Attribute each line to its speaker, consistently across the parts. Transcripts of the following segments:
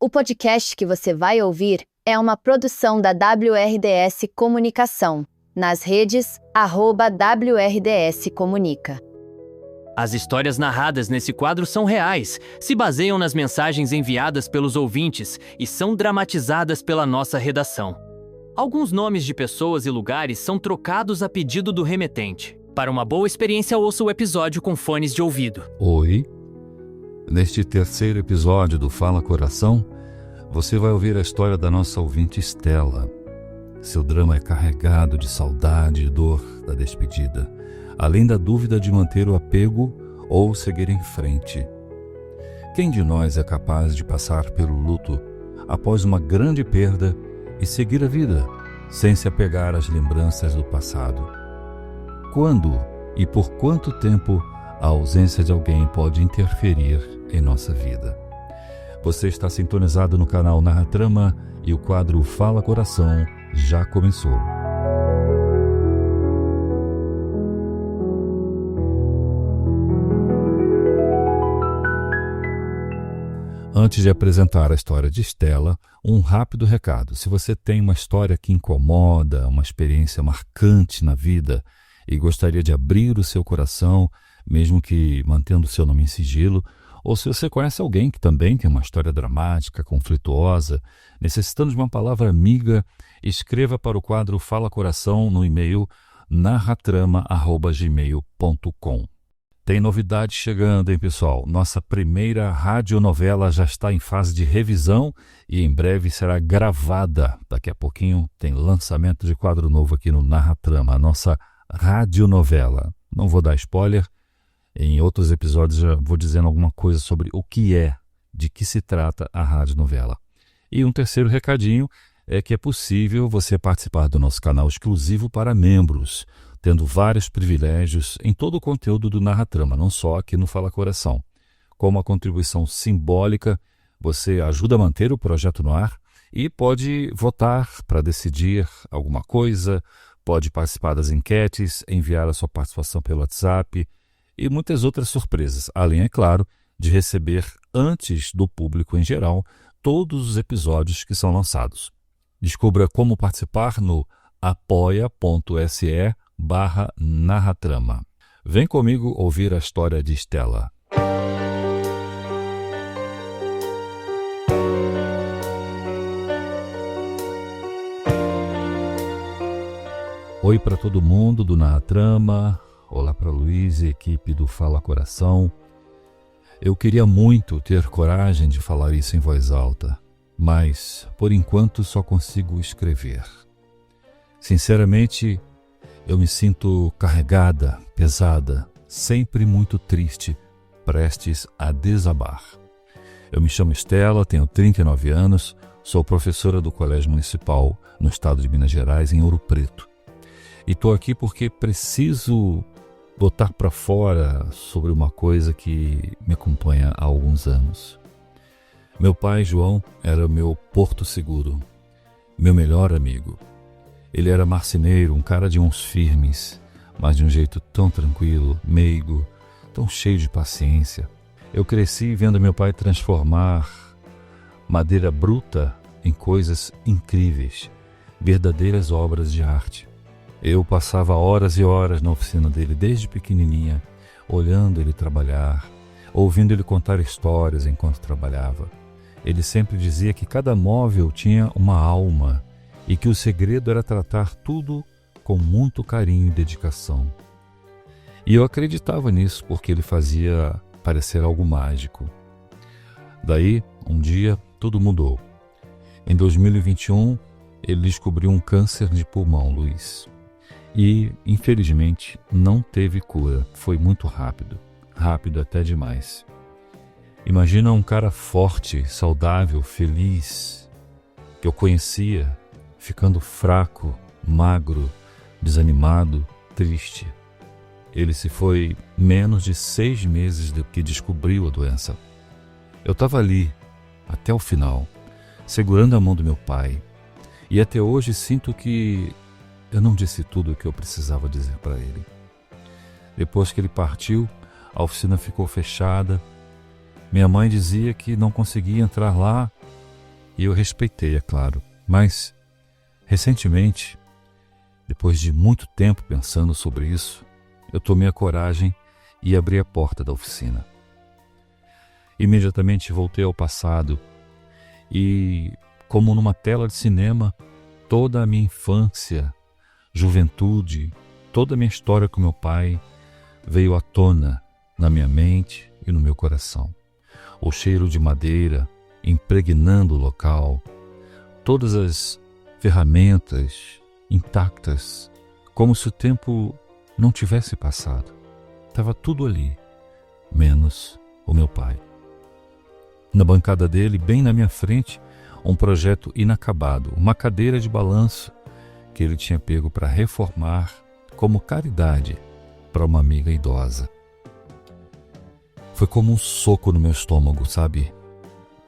Speaker 1: O podcast que você vai ouvir é uma produção da WRDS Comunicação, nas redes @WRDS Comunica.
Speaker 2: As histórias narradas nesse quadro são reais, se baseiam nas mensagens enviadas pelos ouvintes e são dramatizadas pela nossa redação. Alguns nomes de pessoas e lugares são trocados a pedido do remetente. Para uma boa experiência, ouça o episódio com fones de ouvido.
Speaker 3: Oi! Neste terceiro episódio do Fala Coração, você vai ouvir a história da nossa ouvinte Estela. Seu drama é carregado de saudade e dor da despedida, além da dúvida de manter o apego ou seguir em frente. Quem de nós é capaz de passar pelo luto após uma grande perda e seguir a vida, sem se apegar às lembranças do passado? Quando e por quanto tempo a ausência de alguém pode interferir em nossa vida? Você está sintonizado no canal Narratrama e o quadro Fala Coração já começou. Antes de apresentar a história de Estela, um rápido recado. Se você tem uma história que incomoda, uma experiência marcante na vida e gostaria de abrir o seu coração, mesmo que mantendo seu nome em sigilo, ou se você conhece alguém que também tem uma história dramática, conflituosa, necessitando de uma palavra amiga, escreva para o quadro Fala Coração no e-mail narratrama@gmail.com. Tem novidade chegando, hein, pessoal? Nossa primeira radionovela já está em fase de revisão e em breve será gravada. Daqui a pouquinho tem lançamento de quadro novo aqui no Narratrama, a nossa radionovela. Não vou dar spoiler. Em outros episódios já vou dizendo alguma coisa sobre o que é, de que se trata a radionovela. E um terceiro recadinho é que é possível você participar do nosso canal exclusivo para membros, tendo vários privilégios em todo o conteúdo do Narratrama, não só aqui no Fala Coração. Com uma contribuição simbólica, você ajuda a manter o projeto no ar e pode votar para decidir alguma coisa, pode participar das enquetes, enviar a sua participação pelo WhatsApp e muitas outras surpresas, além, é claro, de receber antes do público em geral todos os episódios que são lançados. Descubra como participar no apoia.se/Narratrama. Vem comigo ouvir a história de Estela. Oi para todo mundo do Narratrama. Olá para Luiz e equipe do Fala Coração. Eu queria muito ter coragem de falar isso em voz alta, mas por enquanto só consigo escrever. Sinceramente, eu me sinto carregada, pesada, sempre muito triste, prestes a desabar. Eu me chamo Estela, tenho 39 anos, sou professora do Colégio Municipal no estado de Minas Gerais, em Ouro Preto. E estou aqui porque preciso botar para fora sobre uma coisa que me acompanha há alguns anos. Meu pai, João, era meu porto seguro, meu melhor amigo. Ele era marceneiro, um cara de mãos firmes, mas de um jeito tão tranquilo, meigo, tão cheio de paciência. Eu cresci vendo meu pai transformar madeira bruta em coisas incríveis, verdadeiras obras de arte. Eu passava horas e horas na oficina dele desde pequenininha, olhando ele trabalhar, ouvindo ele contar histórias enquanto trabalhava. Ele sempre dizia que cada móvel tinha uma alma e que o segredo era tratar tudo com muito carinho e dedicação. E eu acreditava nisso porque ele fazia parecer algo mágico. Daí, um dia, tudo mudou. Em 2021, ele descobriu um câncer de pulmão, Luiz. E, infelizmente, não teve cura. Foi muito rápido. Rápido até demais. Imagina um cara forte, saudável, feliz, que eu conhecia, ficando fraco, magro, desanimado, triste. Ele se foi menos de 6 meses depois que descobriu a doença. Eu estava ali, até o final, segurando a mão do meu pai. E até hoje sinto que eu não disse tudo o que eu precisava dizer para ele. Depois que ele partiu, a oficina ficou fechada. Minha mãe dizia que não conseguia entrar lá E eu respeitei, é claro. Mas, recentemente, depois de muito tempo pensando sobre isso, eu tomei a coragem e abri a porta da oficina. Imediatamente voltei ao passado e, como numa tela de cinema, toda a minha infância, juventude, toda a minha história com meu pai veio à tona na minha mente e no meu coração. O cheiro de madeira impregnando o local, todas as ferramentas intactas, como se o tempo não tivesse passado. Estava tudo ali, menos o meu pai. Na bancada dele, bem na minha frente, um projeto inacabado, uma cadeira de balanço que ele tinha pego para reformar como caridade para uma amiga idosa. Foi como um soco no meu estômago, sabe?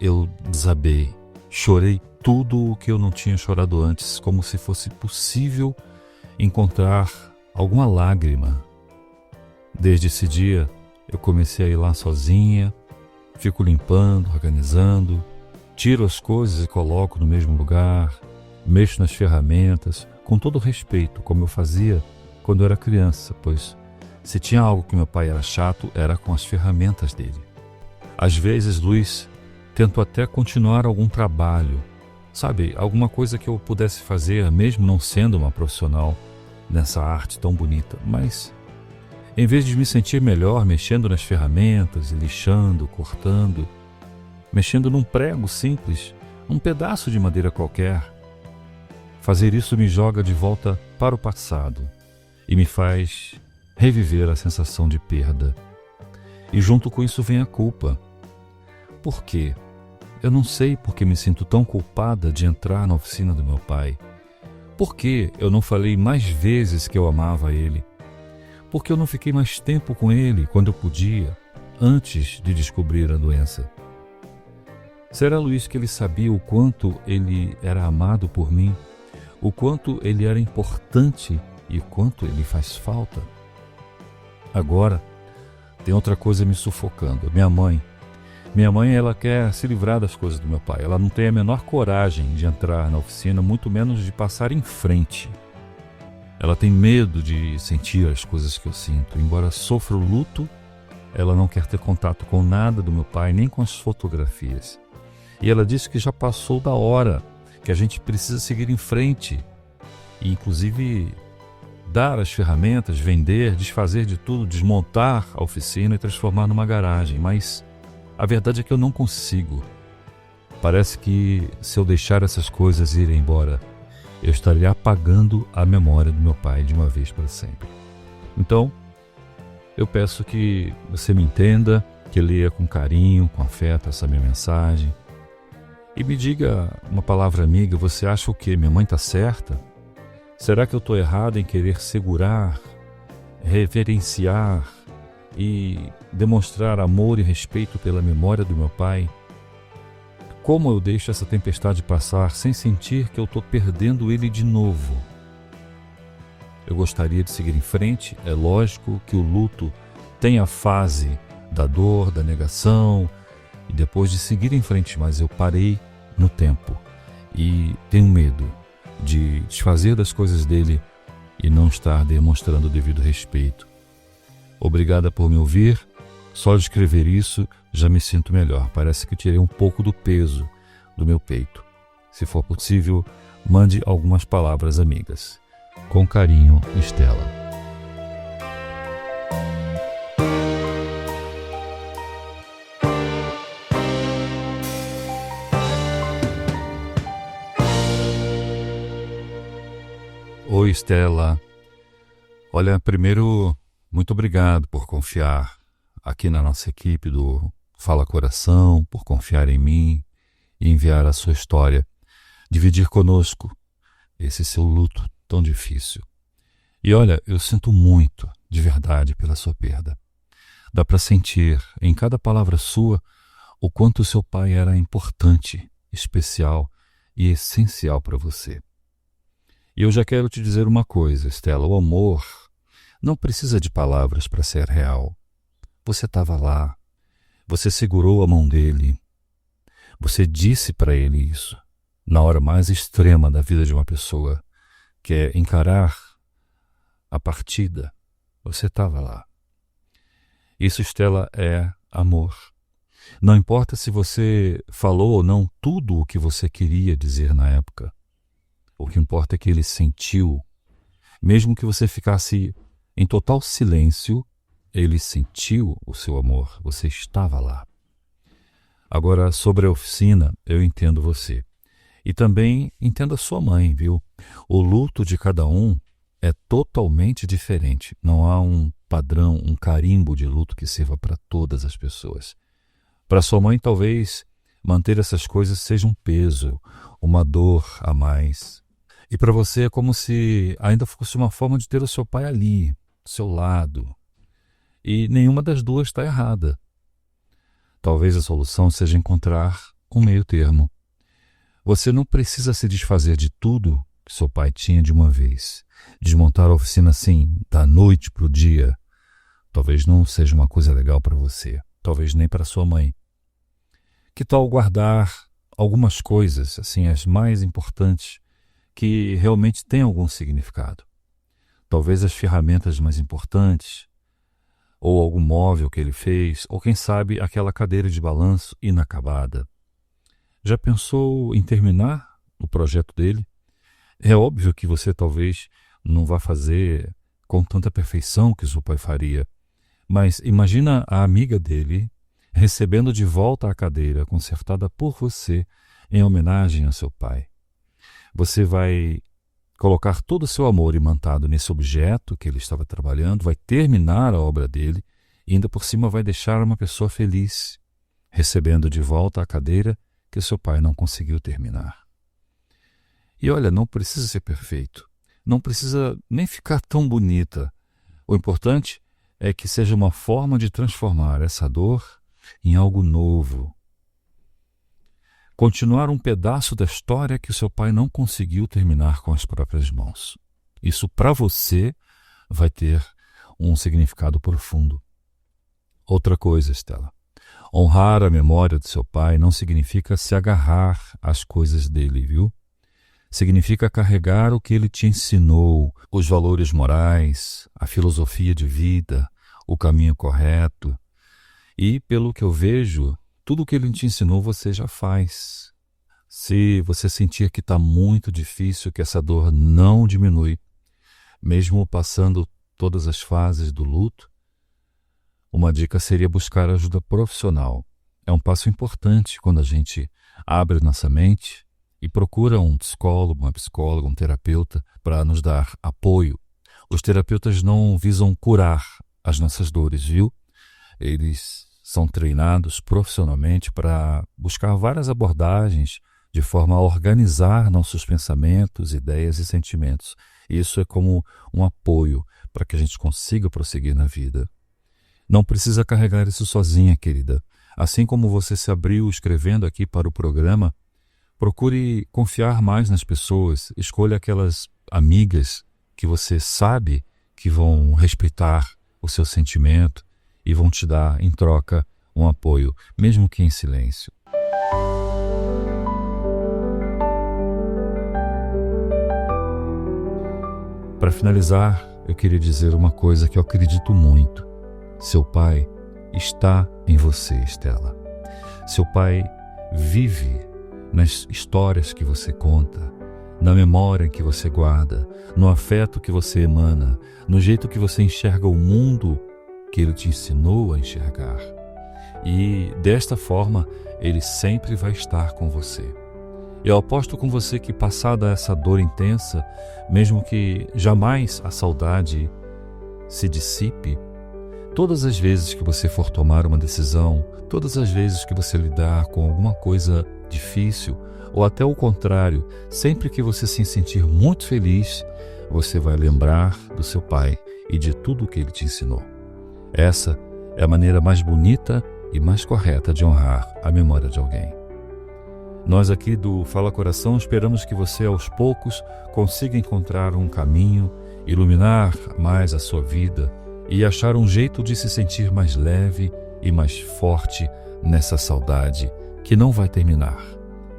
Speaker 3: Eu desabei, chorei tudo o que eu não tinha chorado antes, como se fosse possível encontrar alguma lágrima. Desde esse dia, eu comecei a ir lá sozinha, fico limpando, organizando, tiro as coisas e coloco no mesmo lugar, mexo nas ferramentas, com todo respeito, como eu fazia quando eu era criança, pois se tinha algo que meu pai era chato, era com as ferramentas dele. Às vezes, Luiz, tento até continuar algum trabalho, sabe, alguma coisa que eu pudesse fazer, mesmo não sendo uma profissional nessa arte tão bonita, mas em vez de me sentir melhor mexendo nas ferramentas, lixando, cortando, mexendo num prego simples, um pedaço de madeira qualquer, fazer isso me joga de volta para o passado e me faz reviver a sensação de perda. E junto com isso vem a culpa. Por quê? Eu não sei por que me sinto tão culpada de entrar na oficina do meu pai. Por que eu não falei mais vezes que eu amava ele? Por que eu não fiquei mais tempo com ele quando eu podia, antes de descobrir a doença? Será, Luiz, que ele sabia o quanto ele era amado por mim? O quanto ele era importante e o quanto ele faz falta? Agora, tem outra coisa me sufocando. Minha mãe, ela quer se livrar das coisas do meu pai. Ela não tem a menor coragem de entrar na oficina, muito menos de passar em frente. Ela tem medo de sentir as coisas que eu sinto. Embora sofra o luto, ela não quer ter contato com nada do meu pai, nem com as fotografias. E ela disse que já passou da hora, que a gente precisa seguir em frente. E, inclusive, dar as ferramentas, vender, desfazer de tudo, desmontar a oficina e transformar numa garagem. Mas a verdade é que eu não consigo. Parece que se eu deixar essas coisas irem embora, eu estaria apagando a memória do meu pai de uma vez para sempre. Então, eu peço que você me entenda, que leia com carinho, com afeto essa minha mensagem e me diga uma palavra amiga. Você acha o quê? Minha mãe está certa? Será que eu estou errado em querer segurar, reverenciar e demonstrar amor e respeito pela memória do meu pai? Como eu deixo essa tempestade passar sem sentir que eu estou perdendo ele de novo? Eu gostaria de seguir em frente. É lógico que o luto tem a fase da dor, da negação e depois de seguir em frente, mas eu parei no tempo e tenho medo de desfazer das coisas dele e não estar demonstrando o devido respeito. Obrigada por me ouvir. Só de escrever isso já me sinto melhor. Parece que tirei um pouco do peso do meu peito. Se for possível, mande algumas palavras amigas. Com carinho, Estela. Oi, Estela. Olha, primeiro, muito obrigado por confiar aqui na nossa equipe do Fala Coração, por confiar em mim e enviar a sua história, dividir conosco esse seu luto tão difícil. E olha, eu sinto muito, de verdade, pela sua perda. Dá para sentir em cada palavra sua o quanto o seu pai era importante, especial e essencial para você. E eu já quero te dizer uma coisa, Estela, o amor não precisa de palavras para ser real. Você estava lá, você segurou a mão dele, você disse para ele isso, na hora mais extrema da vida de uma pessoa, que é encarar a partida, você estava lá. Isso, Estela, é amor. Não importa se você falou ou não tudo o que você queria dizer na época. O que importa é que ele sentiu. Mesmo que você ficasse em total silêncio, ele sentiu o seu amor. Você estava lá. Agora, sobre a oficina, eu entendo você. E também entendo a sua mãe, viu? O luto de cada um é totalmente diferente. Não há um padrão, um carimbo de luto que sirva para todas as pessoas. Para sua mãe, talvez manter essas coisas seja um peso, uma dor a mais. E para você é como se ainda fosse uma forma de ter o seu pai ali, do seu lado. E nenhuma das duas está errada. Talvez a solução seja encontrar um meio termo. Você não precisa se desfazer de tudo que seu pai tinha de uma vez. Desmontar a oficina assim, da noite para o dia, talvez não seja uma coisa legal para você. Talvez nem para sua mãe. Que tal guardar algumas coisas, assim, as mais importantes, que realmente têm algum significado? Talvez as ferramentas mais importantes, ou algum móvel que ele fez, ou quem sabe aquela cadeira de balanço inacabada. Já pensou em terminar o projeto dele? É óbvio que você talvez não vá fazer com tanta perfeição que seu pai faria, mas imagina a amiga dele recebendo de volta a cadeira consertada por você em homenagem a seu pai. Você vai colocar todo o seu amor imantado nesse objeto que ele estava trabalhando, vai terminar a obra dele e ainda por cima vai deixar uma pessoa feliz, recebendo de volta a cadeira que seu pai não conseguiu terminar. E olha, não precisa ser perfeito, não precisa nem ficar tão bonita. O importante é que seja uma forma de transformar essa dor em algo novo. Continuar um pedaço da história que o seu pai não conseguiu terminar com as próprias mãos. Isso para você vai ter um significado profundo. Outra coisa, Estela. Honrar a memória do seu pai não significa se agarrar às coisas dele, viu? Significa carregar o que ele te ensinou, os valores morais, a filosofia de vida, o caminho correto. E, pelo que eu vejo, tudo o que ele te ensinou você já faz. Se você sentir que está muito difícil, que essa dor não diminui, mesmo passando todas as fases do luto, uma dica seria buscar ajuda profissional. É um passo importante quando a gente abre nossa mente e procura um psicólogo, uma psicóloga, um terapeuta para nos dar apoio. Os terapeutas não visam curar as nossas dores, viu? Eles são treinados profissionalmente para buscar várias abordagens de forma a organizar nossos pensamentos, ideias e sentimentos. Isso é como um apoio para que a gente consiga prosseguir na vida. Não precisa carregar isso sozinha, querida. Assim como você se abriu escrevendo aqui para o programa, procure confiar mais nas pessoas. Escolha aquelas amigas que você sabe que vão respeitar o seu sentimento e vão te dar, em troca, um apoio, mesmo que em silêncio. Para finalizar, eu queria dizer uma coisa que eu acredito muito. Seu pai está em você, Estela. Seu pai vive nas histórias que você conta, na memória que você guarda, no afeto que você emana, no jeito que você enxerga o mundo que ele te ensinou a enxergar. E desta forma, ele sempre vai estar com você. Eu aposto com você que, passada essa dor intensa, mesmo que jamais a saudade se dissipe, todas as vezes que você for tomar uma decisão, todas as vezes que você lidar com alguma coisa difícil, ou até o contrário, sempre que você se sentir muito feliz, você vai lembrar do seu pai e de tudo o que ele te ensinou. Essa é a maneira mais bonita e mais correta de honrar a memória de alguém. Nós aqui do Fala Coração esperamos que você aos poucos consiga encontrar um caminho, iluminar mais a sua vida e achar um jeito de se sentir mais leve e mais forte nessa saudade que não vai terminar,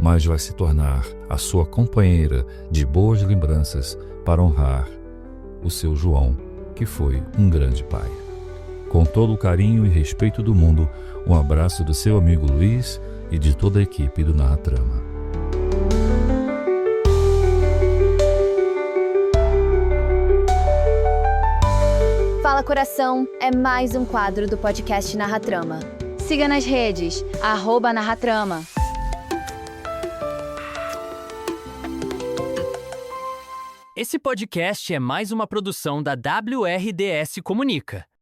Speaker 3: mas vai se tornar a sua companheira de boas lembranças para honrar o seu João, que foi um grande pai. Com todo o carinho e respeito do mundo, um abraço do seu amigo Luiz e de toda a equipe do Narra Trama.
Speaker 1: Fala Coração é mais um quadro do podcast Narra Trama. Siga nas redes, @narratrama.
Speaker 2: Esse podcast é mais uma produção da WRDS Comunica.